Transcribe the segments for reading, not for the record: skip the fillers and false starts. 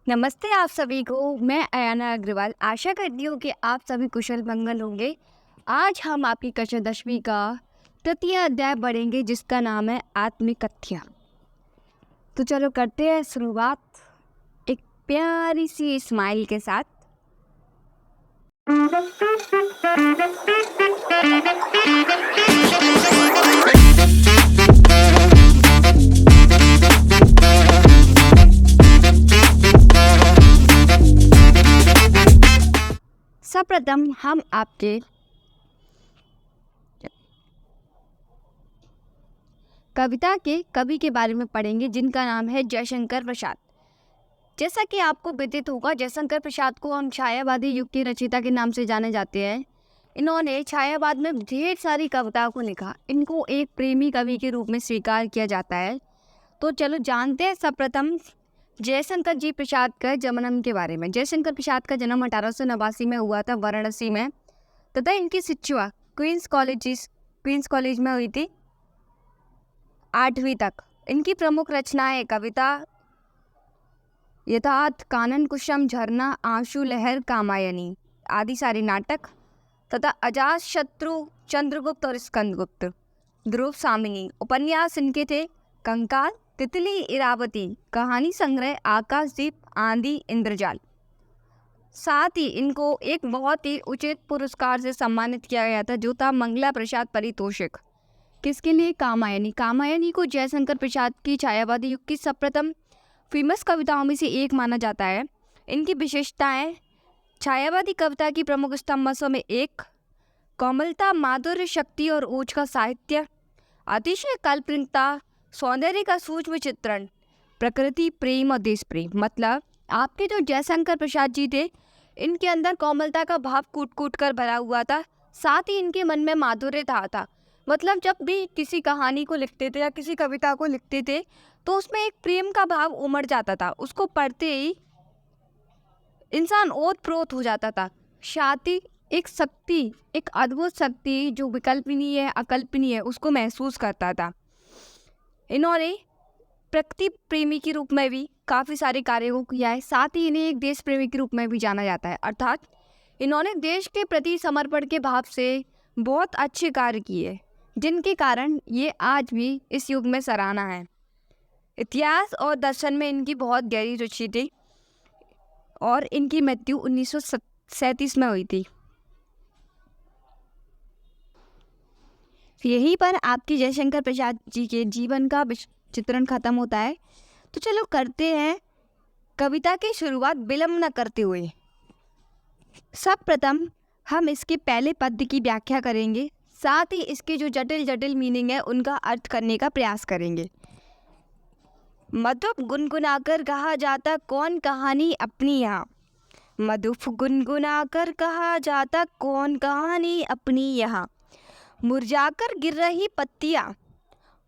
नमस्ते आप सभी को। मैं अयाना अग्रवाल आशा करती हूँ कि आप सभी कुशल मंगल होंगे। आज हम आपकी कक्षा 10वीं का तृतीय अध्याय पढ़ेंगे जिसका नाम है आत्मिकथ्या। तो चलो करते हैं शुरुआत एक प्यारी सी स्माइल के साथ। सर्वप्रथम हम आपके कविता के कवि के बारे में पढ़ेंगे जिनका नाम है जयशंकर प्रसाद। जैसा कि आपको विदित होगा, जयशंकर प्रसाद को हम छायावादी युग के रचयिता के नाम से जाने जाते हैं। इन्होंने छायावाद में ढेर सारी कविताओं को लिखा। इनको एक प्रेमी कवि के रूप में स्वीकार किया जाता है। तो चलो जानते हैं सर्वप्रथम जयशंकर जी प्रसाद का जन्म के बारे में। जयशंकर प्रसाद का जन्म 1889 में हुआ था वाराणसी में, तथा इनकी शिक्षा क्वींस कॉलेज में हुई थी 8वीं तक। इनकी प्रमुख रचनाएं कविता यथार्थ, कानन कुसुम, झरना, आंसू लहर, कामायनी आदि सारे नाटक, तथा अजात शत्रु, चंद्रगुप्त और स्कंदगुप्त, ध्रुव सामिनी उपन्यास इनके थे। कंकाल, तितली, इरावती, कहानी संग्रह, आकाशदीप, आंधी, इंद्रजाल। साथ ही इनको एक बहुत ही उचित पुरस्कार से सम्मानित किया गया था जो था मंगला प्रसाद पारितोषिक। किसके लिए? कामायनी। कामायनी को जयशंकर प्रसाद की छायावादी युग की सर्वप्रथम फेमस कविताओं में से एक माना जाता है। इनकी विशेषताएं छायावादी कविता की प्रमुख स्तंभों में एक कोमलता, माधुर्य, शक्ति और ओज का साहित्य, अतिशय काल्पनिकता, सौंदर्य का सूक्ष्म चित्रण, प्रकृति प्रेम और देश प्रेम। मतलब आपके जो जयशंकर प्रसाद जी थे, इनके अंदर कोमलता का भाव कूट कूट कर भरा हुआ था। साथ ही इनके मन में माधुर्य था। मतलब जब भी किसी कहानी को लिखते थे या किसी कविता को लिखते थे तो उसमें एक प्रेम का भाव उमड़ जाता था। उसको पढ़ते ही इंसान ओत प्रोत हो जाता था। साथ ही एक शक्ति, एक अद्भुत शक्ति जो विकल्पनीय है, अकल्पनीय है, उसको महसूस करता था। इन्होंने प्रकृति प्रेमी के रूप में भी काफ़ी सारे कार्यों को किया है। साथ ही इन्हें एक देश प्रेमी के रूप में भी जाना जाता है। अर्थात इन्होंने देश के प्रति समर्पण के भाव से बहुत अच्छे कार्य किए जिनके कारण ये आज भी इस युग में सराहना है। इतिहास और दर्शन में इनकी बहुत गहरी रुचि थी और इनकी मृत्यु 1937 में हुई थी। यहीं पर आपकी जयशंकर प्रसाद जी के जीवन का चित्रण खत्म होता है। तो चलो करते हैं कविता की शुरुआत विलंब न करते हुए। सर्वप्रथम हम इसके पहले पद्य की व्याख्या करेंगे, साथ ही इसके जो जटिल जटिल मीनिंग है उनका अर्थ करने का प्रयास करेंगे। मधुप गुनगुनाकर कहा जाता कौन कहानी अपनी यहाँ, मधुप गुनगुनाकर कहा जाता कौन कहानी अपनी यहाँ, मुरझाकर गिर रही पत्तियाँ,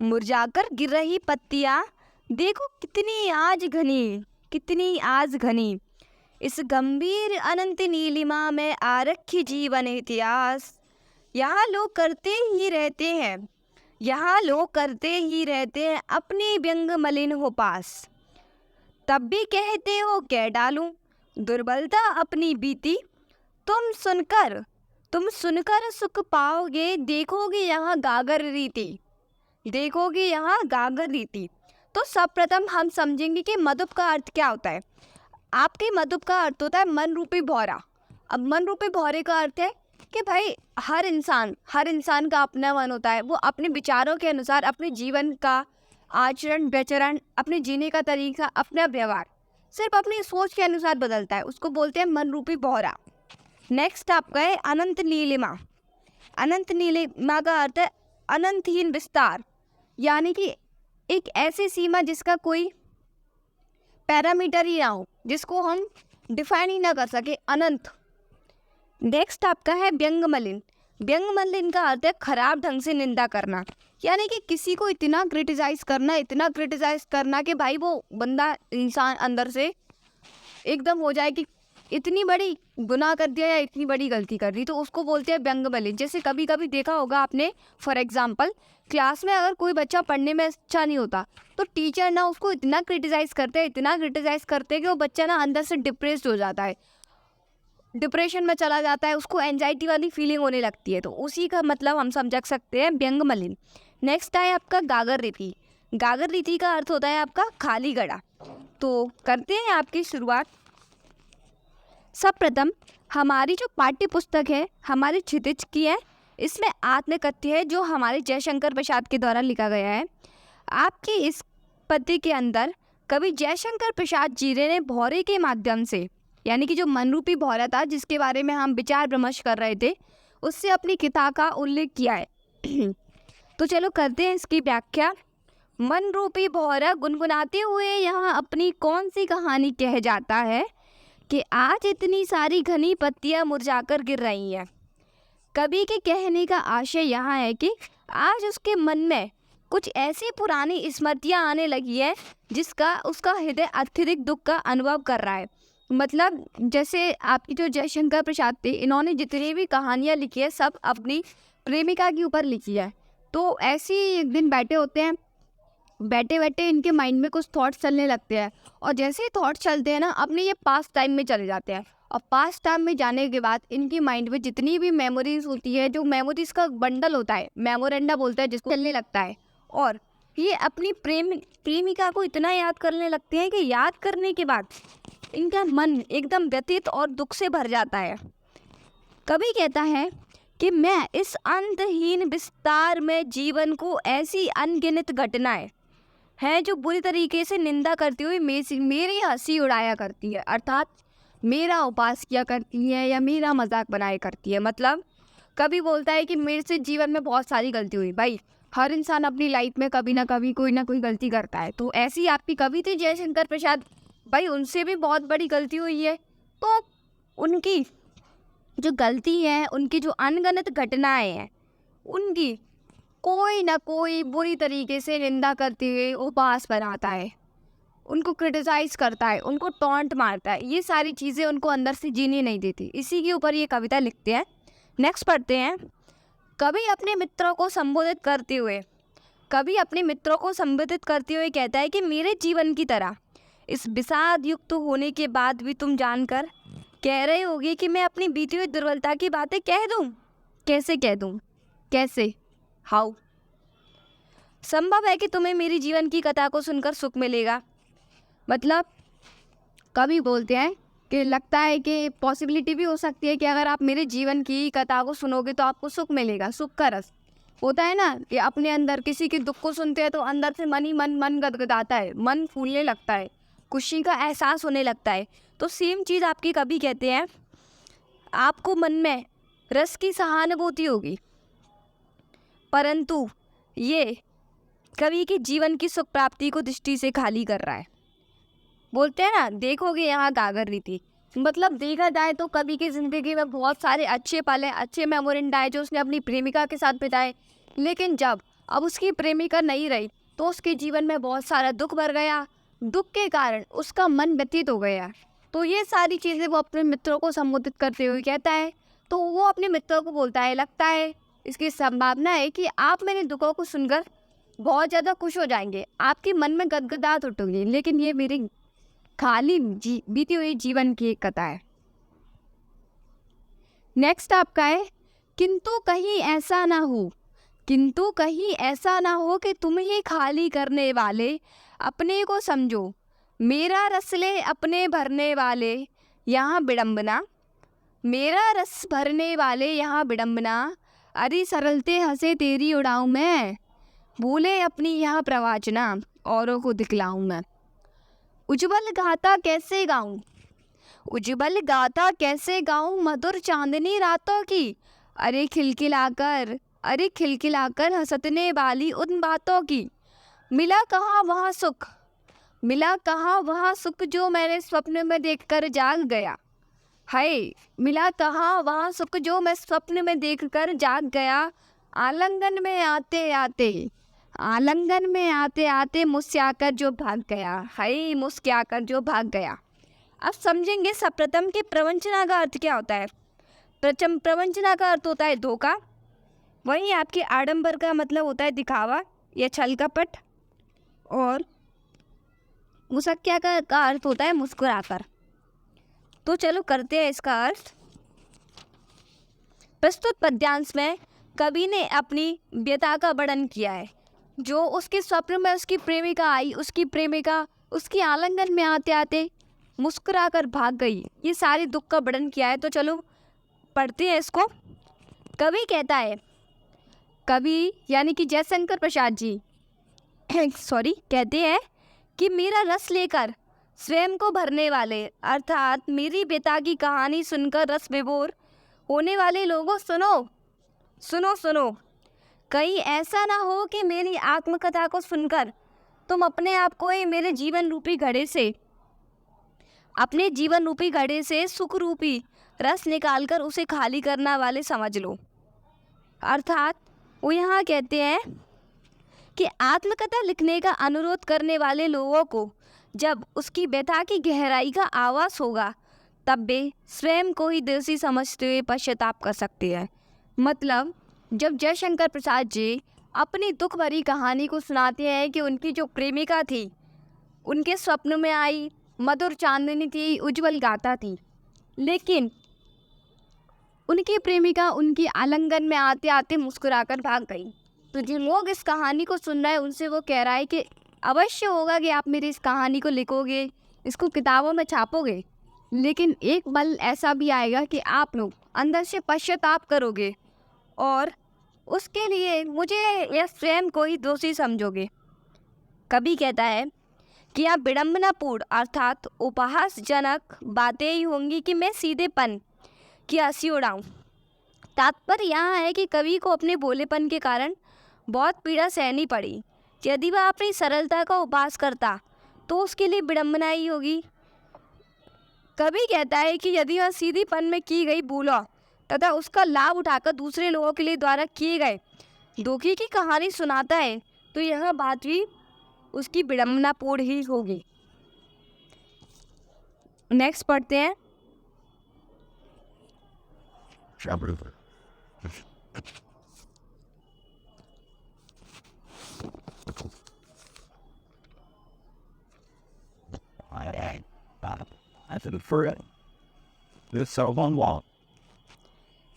मुरझाकर गिर रही पत्तियाँ, देखो कितनी आज घनी, कितनी आज घनी, इस गंभीर अनंत नीलिमा में आरक्ष जीवन इतिहास, यहाँ लोग करते ही रहते हैं, यहाँ लोग करते ही रहते हैं अपनी व्यंग मलिन हो पास, तब भी कहते हो कह डालूं दुर्बलता अपनी बीती, तुम सुनकर सुख पाओगे, देखोगे यहाँ गागर रीति, देखोगे यहाँ गागर रीति। तो सर्वप्रथम हम समझेंगे कि मधुप का अर्थ क्या होता है। आपके मधुप का अर्थ होता है मन रूपी भौरा। अब मन रूपी भौरे का अर्थ है कि भाई हर इंसान का अपना मन होता है। वो अपने विचारों के अनुसार अपने जीवन का आचरण विचरण, अपने जीने का तरीका, अपना व्यवहार सिर्फ अपनी सोच के अनुसार बदलता है। उसको बोलते हैं मन रूपी भौरा। नेक्स्ट आपका है अनंत नीलिमा। अनंत नीलिमा का अर्थ है अनंतहीन विस्तार, यानी कि एक ऐसी सीमा जिसका कोई पैरामीटर ही ना हो, जिसको हम डिफाइन ही ना कर सके, अनंत। नेक्स्ट आपका है व्यंगमलिन। व्यंगमलिन का अर्थ है खराब ढंग से निंदा करना, यानी कि किसी को इतना क्रिटिसाइज करना कि भाई वो बंदा इंसान अंदर से एकदम हो जाए कि इतनी बड़ी गुनाह कर दिया या इतनी बड़ी गलती कर दी तो उसको बोलते हैं व्यंग मलिन। जैसे कभी कभी देखा होगा आपने, फॉर एग्जाम्पल क्लास में अगर कोई बच्चा पढ़ने में अच्छा नहीं होता तो टीचर ना उसको इतना क्रिटिसाइज़ करते हैं, इतना क्रिटिसाइज़ करते हैं कि वो बच्चा ना अंदर से डिप्रेस्ड हो जाता है, डिप्रेशन में चला जाता है, उसको एंजाइटी वाली फीलिंग होने लगती है। तो उसी का मतलब हम समझ सकते हैं व्यंग मलिन। नेक्स्ट है आपका गागर रीति। गागर रीति का अर्थ होता है आपका खाली गड़ा। तो करते हैं आपकी शुरुआत। सर्वप्रथम हमारी जो पाठ्य पुस्तक है हमारी क्षितिज की है, इसमें आत्मकथ्य है जो हमारे जयशंकर प्रसाद के द्वारा लिखा गया है। आपकी इस पद्य के अंदर कवि जयशंकर प्रसाद जी ने भौरे के माध्यम से, यानी कि जो मनरूपी भौरा था जिसके बारे में हम विचार विमर्श कर रहे थे, उससे अपनी किताब का उल्लेख किया है। तो चलो करते हैं इसकी व्याख्या। मनरूपी भौरा गुनगुनाते हुए यहाँ अपनी कौन सी कहानी कह जाता है कि आज इतनी सारी घनी पत्तियाँ मुरझाकर गिर रही हैं। कवि के कहने का आशय यहाँ है कि आज उसके मन में कुछ ऐसी पुरानी स्मृतियाँ आने लगी है जिसका उसका हृदय अत्यधिक दुख का अनुभव कर रहा है। मतलब जैसे आपकी जो जयशंकर प्रसाद थे, इन्होंने जितनी भी कहानियाँ लिखी है सब अपनी प्रेमिका के ऊपर लिखी है। तो ऐसे ही एक दिन बैठे होते हैं, बैठे बैठे इनके माइंड में कुछ थॉट्स चलने लगते हैं और जैसे ही थॉट्स चलते हैं ना अपने ये पास्ट टाइम में चले जाते हैं। और पास्ट टाइम में जाने के बाद इनकी माइंड में जितनी भी मेमोरीज होती है, जो मेमोरीज का बंडल होता है, मेमोरेंडा बोलते हैं जिसको, चलने लगता है और ये अपनी प्रेमिका को इतना याद करने लगते हैं कि याद करने के बाद इनका मन एकदम व्यथित और दुख से भर जाता है। कवि कहता है कि मैं इस अंतहीन विस्तार में जीवन को ऐसी अनगिनत घटनाएं हैं जो बुरी तरीके से निंदा करती हुई मेरी हंसी उड़ाया करती है, अर्थात मेरा उपास किया करती है या मेरा मजाक बनाया करती है। मतलब कभी बोलता है कि मेरे से जीवन में बहुत सारी गलती हुई। भाई हर इंसान अपनी लाइफ में कभी ना कभी कोई ना कोई गलती करता है। तो ऐसी आपकी कवि थी जयशंकर प्रसाद, भाई उनसे भी बहुत बड़ी गलती हुई है। तो उनकी जो गलती है, उनकी जो अनगिनत घटनाएं हैं, उनकी कोई ना कोई बुरी तरीके से निंदा करते हुए उपहास बनाता है, उनको क्रिटिसाइज करता है, उनको टॉन्ट मारता है। ये सारी चीज़ें उनको अंदर से जीने नहीं देती। इसी के ऊपर ये कविता लिखते हैं। नेक्स्ट पढ़ते हैं। कवि अपने मित्रों को संबोधित करते हुए कहता है कि मेरे जीवन की तरह इस विषाद युक्त होने के बाद भी तुम जानकर कह रहे होगे कि मैं अपनी बीती हुई दुर्बलता की बातें कह दूं। कैसे कह दूं? कैसे? हाउ? संभव है कि तुम्हें मेरी जीवन की कथा को सुनकर सुख मिलेगा। मतलब कभी बोलते हैं कि लगता है कि पॉसिबिलिटी भी हो सकती है कि अगर आप मेरे जीवन की कथा को सुनोगे तो आपको सुख मिलेगा। सुख का रस होता है ना कि अपने अंदर किसी के दुख को सुनते हैं तो अंदर से मन गदगदाता है, मन फूलने लगता है, खुशी का एहसास होने लगता है। तो सेम चीज़ आपकी कवि कहते हैं, आपको मन में रस की सहानुभूति होगी, परंतु ये कवि के जीवन की सुख प्राप्ति को दृष्टि से खाली कर रहा है। बोलते हैं ना, देखोगे यहाँ गागर रीति। मतलब देखा जाए तो कवि की ज़िंदगी में बहुत सारे अच्छे पल हैं, अच्छे मेमोरेंडा है जो उसने अपनी प्रेमिका के साथ बिताए। लेकिन जब अब उसकी प्रेमिका नहीं रही तो उसके जीवन में बहुत सारा दुख भर गया। दुख के कारण उसका मन व्यतीत हो गया। तो ये सारी चीज़ें वो अपने मित्रों को संबोधित करते हुए कहता है। तो वो अपने मित्रों को बोलता है, लगता है इसकी संभावना है कि आप मेरे दुखों को सुनकर बहुत ज़्यादा खुश हो जाएंगे, आपके मन में गदगदाहट उठेगी, लेकिन ये मेरी खाली बीती हुई जीवन की एक कथा है। नेक्स्ट आपका है, किंतु कहीं ऐसा ना हो कि तुम ही खाली करने वाले अपने को समझो, मेरा रस ले अपने भरने वाले यहाँ विडम्बना, मेरा रस भरने वाले यहाँ विडम्बना, अरे सरलते हंसे तेरी उड़ाऊँ मैं, भूले अपनी यहाँ प्रवाचना, औरों को दिखलाऊँ मैं। उज्ज्वल गाथा कैसे गाऊँ मधुर चांदनी रातों की, अरे खिलखिलाकर हंसने वाली उन बातों की। मिला कहाँ वहाँ सुख जो मैंने स्वप्न में देखकर जाग गया। हाय, मिला कहाँ वहाँ सुख जो मैं स्वप्न में देखकर जाग गया। आलिंगन में आते आते मुस्कुराकर जो भाग गया। हाय, मुस्कुराकर जो भाग गया। अब समझेंगे सर्वप्रथम कि प्रवंचना का अर्थ क्या होता है। प्रवंचना का अर्थ होता है धोखा। वहीं आपके आडंबर का मतलब होता है दिखावा या छल कपट। और मुसक्या का अर्थ होता है मुस्कुराकर। तो चलो करते हैं इसका अर्थ। प्रस्तुत पद्यांश में कवि ने अपनी व्यथा का वर्णन किया है। जो उसके स्वप्न में उसकी प्रेमिका आई, उसकी प्रेमिका उसकी आलिंगन में आते आते मुस्कुराकर भाग गई, ये सारे दुख का वर्णन किया है। तो चलो पढ़ते हैं इसको। कवि कहता है, कवि यानी कि जयशंकर प्रसाद जी कहते हैं कि मेरा रस लेकर स्वयं को भरने वाले अर्थात मेरी बेटा की कहानी सुनकर रस विभोर होने वाले लोगों, सुनो सुनो सुनो। कहीं ऐसा ना हो कि मेरी आत्मकथा को सुनकर तुम अपने आप को ही मेरे जीवन रूपी घड़े से सुख रूपी रस निकालकर उसे खाली करना वाले समझ लो। अर्थात वो यहाँ कहते हैं कि आत्मकथा लिखने का अनुरोध करने वाले लोगों को जब उसकी व्यथा की गहराई का आवाज़ होगा तब वे स्वयं को ही दोषी समझते हुए पश्चाताप कर सकते हैं। मतलब जब जयशंकर प्रसाद जी अपनी दुख भरी कहानी को सुनाते हैं कि उनकी जो प्रेमिका थी उनके स्वप्न में आई, मधुर चांदनी थी, उज्जवल गाता थी, लेकिन उनकी प्रेमिका उनकी आलिंगन में आते आते मुस्कुराकर भाग गई। तो जो लोग इस कहानी को सुन रहे हैं उनसे वो कह रहा है कि अवश्य होगा कि आप मेरी इस कहानी को लिखोगे, इसको किताबों में छापोगे, लेकिन एक पल ऐसा भी आएगा कि आप लोग अंदर से पश्चाताप करोगे और उसके लिए मुझे या स्वयं को ही दोषी समझोगे। कवि कहता है कि आप विडम्बनापूर्ण अर्थात उपहासजनक बातें ही होंगी कि मैं सीधेपन की हंसी उड़ाऊँ। तात्पर्य यहाँ है कि कवि को अपने भोलेपन के कारण बहुत पीड़ा सहनी पड़ी। यदि वह अपनी सरलता का उपहास करता तो उसके लिए विडम्बना ही होगी। कवि कहता है कि यदि वह सीधेपन में की गई भूलों तथा उसका लाभ उठाकर दूसरे लोगों के लिए द्वारा किए गए धोखे की कहानी सुनाता है तो यह बात भी उसकी विडम्बनापूर्ण ही होगी। नेक्स्ट पढ़ते हैं।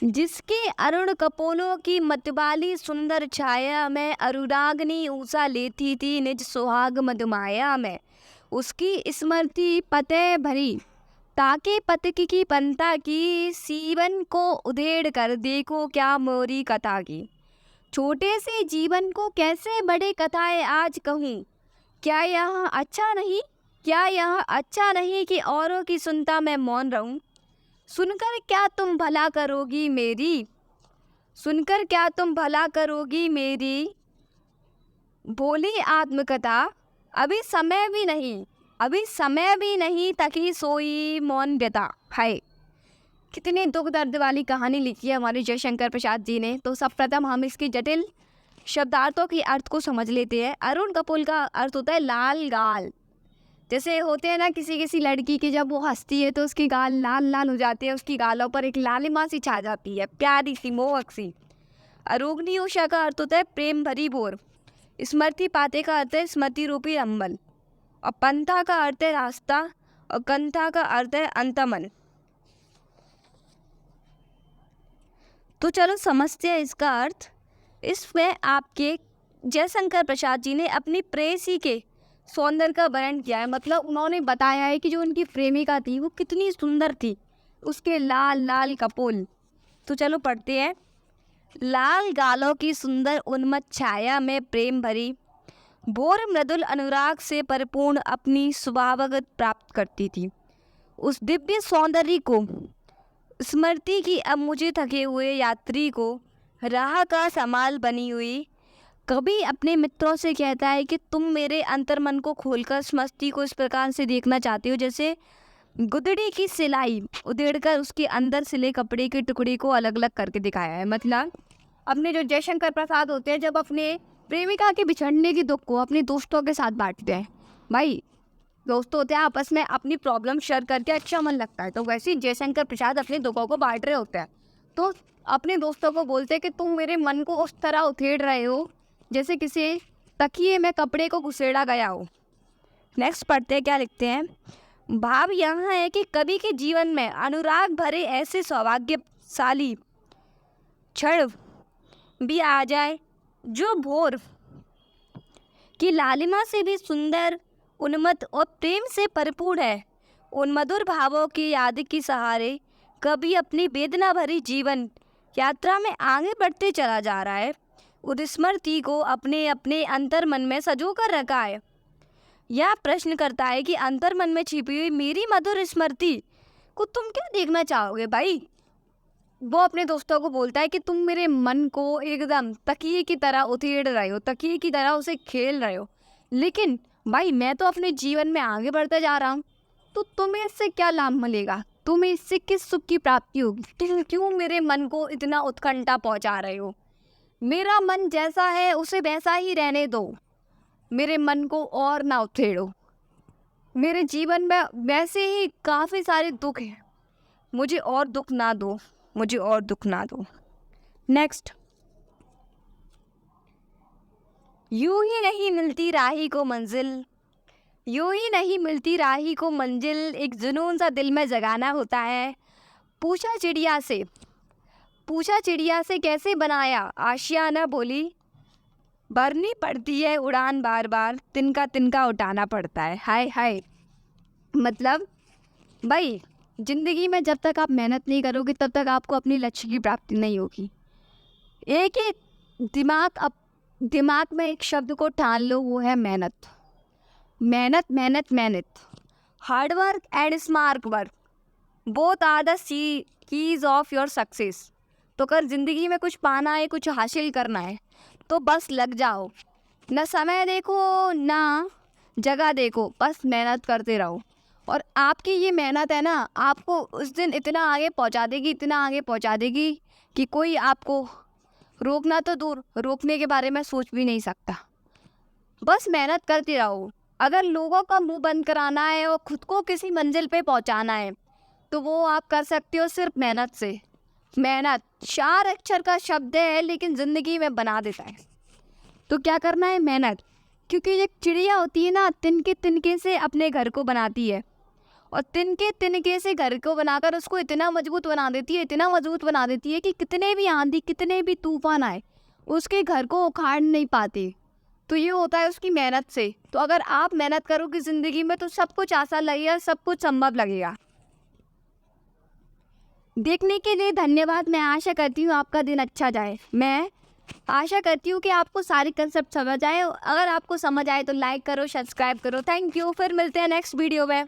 जिसके अरुण कपोलों की मतवाली सुंदर छाया में अनुरागनी ऊषा लेती थी निज सुहाग मधुमाया में, उसकी स्मृति पते भरी ताके पतक की पंता की, सीवन को उधेड़ कर देखो क्या मोरी कथा की। छोटे से जीवन को कैसे बड़े कथाएं आज कहूँ, क्या यह अच्छा नहीं कि औरों की सुनता मैं मौन रहूं। सुनकर क्या तुम भला करोगी मेरी बोली आत्मकथा। अभी समय भी नहीं तकी सोई मौन व्यथा। हाय, कितने दुख दर्द वाली कहानी लिखी है हमारे जयशंकर प्रसाद जी ने। तो सर्वप्रथम हम इसके जटिल शब्दार्थों के अर्थ को समझ लेते हैं। अरुण कपोल का अर्थ होता है लाल गाल। जैसे होते हैं ना किसी लड़की की जब वो हंसती है तो उसकी गाल लाल लाल हो जाती है, उसकी गालों पर एक लालिमा सी छा जाती है, प्यारी सी मोहक सी। अरोगनी उषा का अर्थ होता है प्रेम भरी भोर। स्मृति पाते का अर्थ है स्मृति रूपी अम्बल। और पंथा का अर्थ है रास्ता और कंथा का अर्थ है अंतमन। तो चलो समझते हैं इसका अर्थ। इसमें आपके जयशंकर प्रसाद जी ने अपनी प्रेयसी के सौंदर्य का वर्णन किया है। मतलब उन्होंने बताया है कि जो उनकी प्रेमिका थी वो कितनी सुंदर थी, उसके लाल लाल कपोल। तो चलो पढ़ते हैं। लाल गालों की सुंदर उन्मत्त छाया में प्रेम भरी भोर मृदुल अनुराग से परिपूर्ण अपनी स्वभावगत प्राप्त करती थी। उस दिव्य सौंदर्य को स्मृति की अब मुझे थके हुए यात्री को राह का समाल बनी हुई। कभी अपने मित्रों से कहता है कि तुम मेरे अंतर्मन को खोलकर स्मृति को इस प्रकार से देखना चाहते हो जैसे गुदड़ी की सिलाई उधेड़कर उसके अंदर सिले कपड़े के टुकड़े को अलग अलग करके दिखाया है। मतलब अपने जो जयशंकर प्रसाद होते हैं जब अपने प्रेमिका के बिछड़ने के दुख को अपने दोस्तों के साथ बांटते हैं। भाई दोस्त होते हैं आपस में अपनी प्रॉब्लम शेयर करके अच्छा मन लगता है। तो वैसे ही जयशंकर प्रसाद अपने दुखों को बांट रहे होते हैं, तो अपने दोस्तों को बोलते हैं कि तुम मेरे मन को उस तरह उधेड़ रहे हो जैसे किसी तकिए में कपड़े को घुसेड़ा गया हो। नेक्स्ट पढ़ते हैं, क्या लिखते हैं। भाव यहाँ है कि कवि के जीवन में अनुराग भरे ऐसे सौभाग्यशाली क्षण भी आ जाए जो भोर की लालिमा से भी सुंदर, उन्मत्त और प्रेम से परिपूर्ण है। उन मधुर भावों की याद के सहारे कवि अपनी वेदना भरी जीवन यात्रा में आगे बढ़ते चला जा रहा है। उस स्मृति को अपने अपने अंतर मन में सजो कर रखा है। यह प्रश्न करता है कि अंतर मन में छिपी हुई मेरी मधुर स्मृति को तुम क्या देखना चाहोगे भाई। वो अपने दोस्तों को बोलता है कि तुम मेरे मन को एकदम तकिए की तरह उधेड़ रहे हो, तकिए की तरह उसे खेल रहे हो, लेकिन भाई मैं तो अपने जीवन में आगे बढ़ता जा रहा हूँ, तो तुम्हें इससे क्या लाभ मिलेगा, तुम्हें इससे किस सुख की प्राप्ति होगी, तुम क्यों मेरे मन को इतना उत्कंठा पहुँचा रहे हो। मेरा मन जैसा है उसे वैसा ही रहने दो, मेरे मन को और ना उधेड़ो। मेरे जीवन में वैसे ही काफ़ी सारे दुख हैं, मुझे और दुख ना दो, मुझे और दुख ना दो। नेक्स्ट, यूं ही नहीं मिलती राही को मंजिल, यूं ही नहीं मिलती राही को मंजिल, एक जुनून सा दिल में जगाना होता है। पूछा चिड़िया से कैसे बनाया, आशियाना बोली भरनी पड़ती है उड़ान बार बार, तिनका तिनका उठाना पड़ता है। हाय हाय, मतलब भाई ज़िंदगी में जब तक आप मेहनत नहीं करोगे तब तक आपको अपनी लक्ष्य की प्राप्ति नहीं होगी। एक दिमाग में एक शब्द को ठान लो, वो है मेहनत। मेहनत मेहनत मेहनत, hard work and smart work both are the keys of your success. तो अगर ज़िंदगी में कुछ पाना है, कुछ हासिल करना है, तो बस लग जाओ, ना समय देखो ना जगह देखो, बस मेहनत करते रहो। और आपकी ये मेहनत है ना, आपको उस दिन इतना आगे पहुंचा देगी, इतना आगे पहुंचा देगी कि कोई आपको रोकना तो दूर, रोकने के बारे में सोच भी नहीं सकता। बस मेहनत करते रहो। अगर लोगों का मुंह बंद कराना है और खुद को किसी मंजिल पे पहुंचाना है, तो वो आप कर सकते हो सिर्फ मेहनत से। मेहनत 4 अक्षर का शब्द है, लेकिन ज़िंदगी में बना देता है। तो क्या करना है, मेहनत। क्योंकि एक चिड़िया होती है ना, तिनके तिनके से अपने घर को बनाती है, और तिनके तिनके से घर को बनाकर उसको इतना मजबूत बना देती है, इतना मजबूत बना देती है कि कितने भी आंधी, कितने भी तूफान आए, उसके घर को उखाड़ नहीं पाते। तो ये होता है उसकी मेहनत से। तो अगर आप मेहनत करोगे ज़िंदगी में, तो सब कुछ आसान लगेगा, सब कुछ संभव लगेगा। देखने के लिए धन्यवाद। मैं आशा करती हूँ आपका दिन अच्छा जाए। मैं आशा करती हूँ कि आपको सारी कंसेप्ट समझ आए। अगर आपको समझ आए तो लाइक करो, सब्सक्राइब करो। Thank you. फिर मिलते हैं नेक्स्ट वीडियो में।